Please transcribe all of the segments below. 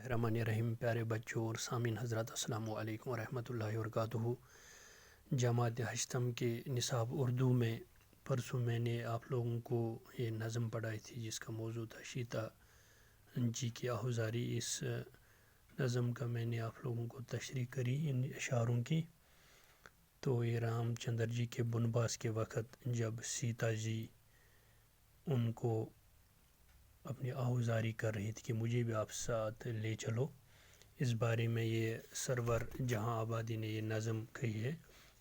الرحمن الرحیم۔ پیارے بچوں اور سامعین حضرات، السلام علیکم ورحمۃ اللہ وبرکاتہ۔ جماعت ہشتم کے نصاب اردو میں پرسوں میں نے آپ لوگوں کو یہ نظم پڑھائی تھی جس کا موضوع تھا شیتا جی کی آہوزاری۔ اس نظم کا میں نے آپ لوگوں کو تشریح کری ان اشعاروں کی۔ تو یہ رام چندر جی کے بنواس کے وقت جب سیتا جی ان کو اپنی آہوزاری کر رہی تھی کہ مجھے بھی آپ ساتھ لے چلو، اس بارے میں یہ سرور جہاں آبادی نے یہ نظم کہی ہے،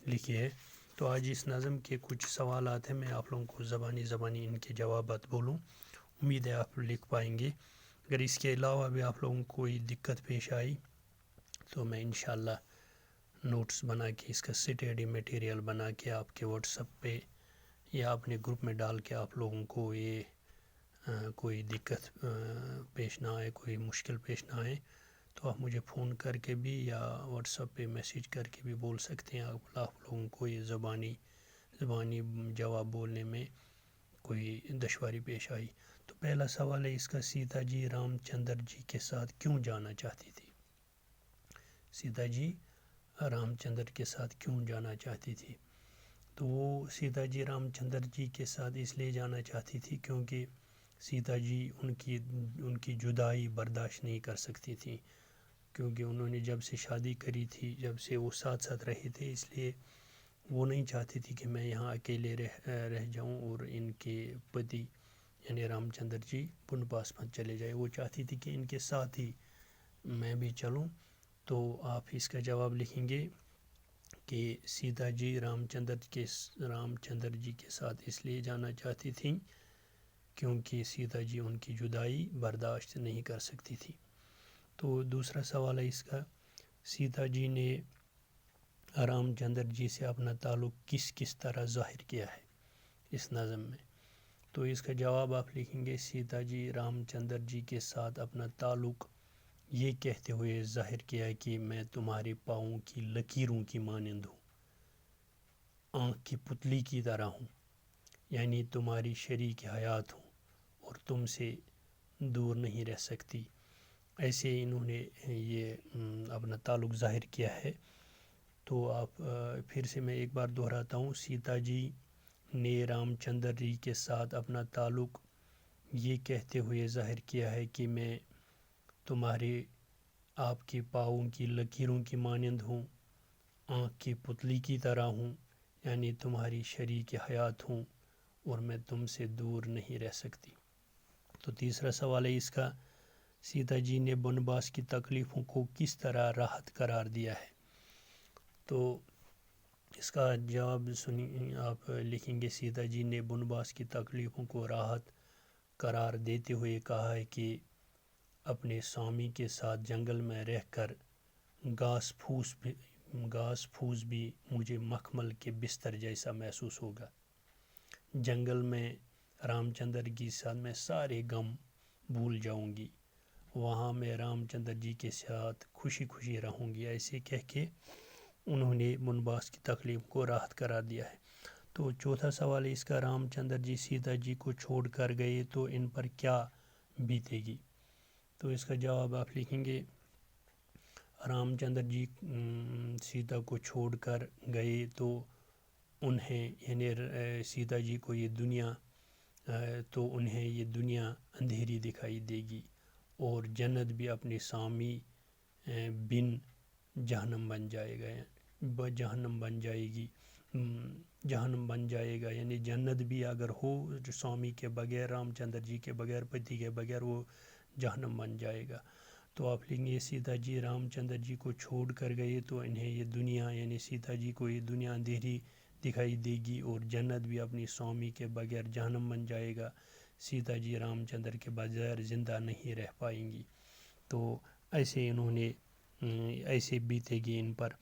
لکھی ہے۔ تو آج اس نظم کے کچھ سوالات ہیں، میں آپ لوگوں کو زبانی ان کے جوابات بولوں، امید ہے آپ لکھ پائیں گے۔ اگر اس کے علاوہ بھی آپ لوگوں کو کوئی دقت پیش آئی تو میں انشاءاللہ نوٹس بنا کے اس کا اسٹڈی میٹیریل بنا کے آپ کے واٹس ایپ پہ یا اپنے گروپ میں ڈال کے آپ لوگوں کو یہ کوئی دقت پیش نہ آئے، کوئی مشکل پیش نہ آئے تو آپ مجھے فون کر کے بھی یا واٹس ایپ پہ میسیج کر کے بھی بول سکتے ہیں۔ آپ لوگوں کو یہ زبانی جواب بولنے میں کوئی دشواری پیش آئی تو پہلا سوال ہے اس کا، سیتا جی رام چندر جی کے ساتھ کیوں جانا چاہتی تھی؟ سیتا جی رام چندر کے ساتھ کیوں جانا چاہتی تھی؟ تو وہ سیتا جی رام چندر جی کے ساتھ اس لیے جانا چاہتی تھی کیونکہ سیتا جی ان کی جدائی برداشت نہیں کر سکتی تھی، کیونکہ انہوں نے جب سے شادی کری تھی، جب سے وہ ساتھ رہے تھے، اس لیے وہ نہیں چاہتی تھی کہ میں یہاں اکیلے رہ جاؤں اور ان کے پتی یعنی رام چندر جی بنواس میں چلے جائے۔ وہ چاہتی تھی کہ ان کے ساتھ ہی میں بھی چلوں۔ تو آپ اس کا جواب لکھیں گے کہ سیتا جی رام چندر جی کے ساتھ اس لیے جانا چاہتی تھیں کیونکہ سیتا جی ان کی جدائی برداشت نہیں کر سکتی تھی۔ تو دوسرا سوال ہے اس کا، سیتا جی نے رام چندر جی سے اپنا تعلق کس طرح ظاہر کیا ہے اس نظم میں؟ تو اس کا جواب آپ لکھیں گے، سیتا جی رام چندر جی کے ساتھ اپنا تعلق یہ کہتے ہوئے ظاہر کیا کہ میں تمہارے پاؤں کی لکیروں کی مانند ہوں، آنکھ کی پتلی کی طرح ہوں، یعنی تمہاری شریک حیات ہوں اور تم سے دور نہیں رہ سکتی۔ ایسے انہوں نے یہ اپنا تعلق ظاہر کیا ہے۔ تو آپ پھر سے میں ایک بار دہراتا ہوں، سیتا جی نے رام چندر جی کے ساتھ اپنا تعلق یہ کہتے ہوئے ظاہر کیا ہے کہ میں آپ کے پاؤں کی لکیروں کی مانند ہوں، آنکھ کی پتلی کی طرح ہوں، یعنی تمہاری شریک حیات ہوں اور میں تم سے دور نہیں رہ سکتی۔ تو تیسرا سوال ہے اس کا، سیتا جی نے بنواس کی تکلیفوں کو کس طرح راحت قرار دیا ہے؟ تو اس کا جواب سنیں، آپ لکھیں گے، سیتا جی نے بنواس کی تکلیفوں کو راحت قرار دیتے ہوئے کہا ہے کہ اپنے سوامی کے ساتھ جنگل میں رہ کر گھاس پھوس بھی مجھے مخمل کے بستر جیسا محسوس ہوگا۔ جنگل میں رام چندر جی کے ساتھ میں سارے غم بھول جاؤں گی، وہاں میں رام چندر جی کے ساتھ خوشی رہوں گی۔ ایسے کہہ کے انہوں نے بنواس کی تکلیف کو راحت قرار دیا ہے۔ تو چوتھا سوال ہے اس کا، رام چندر جی سیتا جی کو چھوڑ کر گئے تو ان پر کیا بیتے گی؟ تو اس کا جواب آپ لکھیں گے، رام چندر جی سیتا کو چھوڑ کر گئے تو انہیں یعنی سیتا جی کو یہ دنیا اندھیری دکھائی دے گی اور جنت بھی اپنے سامی بن جہنم بن جائے گا، یعنی جنت بھی اگر ہو جو سوامی کے بغیر، رام چندر جی کے بغیر، پتی کے بغیر، وہ جہنم بن جائے گا۔ تو آپ لیں گے، سیتا جی رام چندر جی کو چھوڑ کر گئے تو انہیں یہ دنیا یعنی سیتا جی کو یہ دنیا اندھیری دکھائی دے گی اور جنت بھی اپنی سوامی کے بغیر جہنم بن جائے گا۔ سیتا جی رام چندر کے بغیر زندہ نہیں رہ پائیں گی۔ تو ایسے انہوں نے ایسے بیتے گی ان پر۔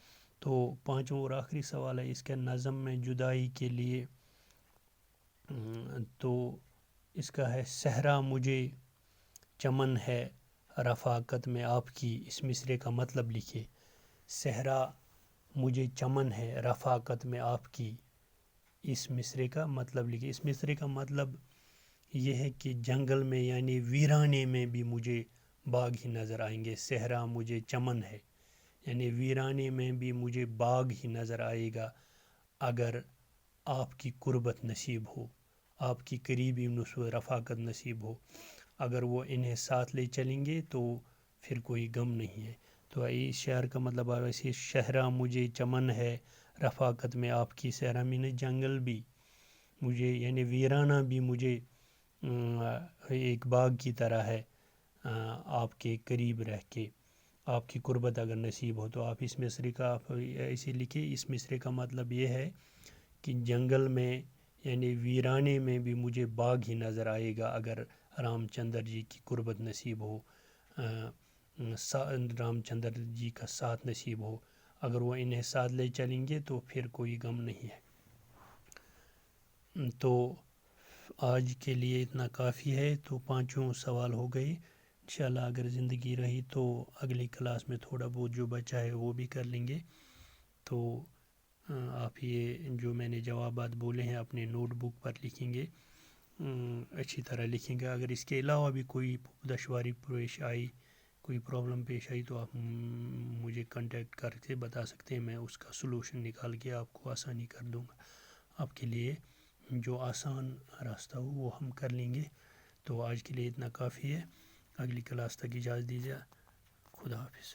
تو پانچواں اور آخری سوال ہے اس کے، نظم میں جدائی کے لیے تو اس کا ہے، صحرا مجھے چمن ہے رفاقت میں آپ کی، اس مصرعے کا مطلب لکھے۔ صحرا مجھے چمن ہے رفاقت میں آپ کی، اس مصرعے کا مطلب لکھے۔ اس مصرعے کا مطلب یہ ہے کہ جنگل میں یعنی ویرانے میں بھی مجھے باغ ہی نظر آئیں گے. صحرا مجھے چمن ہے، یعنی ویرانے میں بھی مجھے باغ ہی نظر آئے گا اگر آپ کی قربت نصیب ہو، آپ کی قریبی رفاقت نصیب ہو. اگر وہ انہیں ساتھ لے چلیں گے تو پھر کوئی غم نہیں ہے. تو اس شعر کا مطلب ایسے شہرا مجھے چمن ہے، رفاقت میں آپ کی. صحرا میں جنگل بھی مجھے، یعنی ویرانہ بھی مجھے ایک باغ کی طرح ہے آپ کے قریب رہ کے. آپ کی قربت اگر نصیب ہو تو آپ اس مصرے کا آپ ایسے لکھیں. اس مصرے کا مطلب یہ ہے کہ جنگل میں یعنی ویرانے میں بھی مجھے باغ ہی نظر آئے گا اگر رام چندر جی کی قربت نصیب ہو، رام چندر جی کا ساتھ نصیب ہو. اگر وہ انہیں ساتھ لے چلیں گے تو پھر کوئی غم نہیں ہے. تو آج کے لیے اتنا کافی ہے. تو 5 سوال ہو گئے. انشاءاللہ اگر زندگی رہی تو اگلی کلاس میں تھوڑا بہت جو بچا ہے وہ بھی کر لیں گے. تو آپ یہ جو میں نے جوابات بولے ہیں اپنے نوٹ بک پر لکھیں گے، اچھی طرح لکھیں گے. اگر اس کے علاوہ بھی کوئی دشواری پیش آئی، کوئی پرابلم پیش آئی تو آپ مجھے کانٹیکٹ کر کے بتا سکتے ہیں. میں اس کا سلوشن نکال کے آپ کو آسانی کر دوں گا. آپ کے لیے جو آسان راستہ ہو وہ ہم کر لیں گے. تو آج کے لیے اتنا کافی ہے. اگلی کلاس تک اجازت دیجیے. خدا حافظ.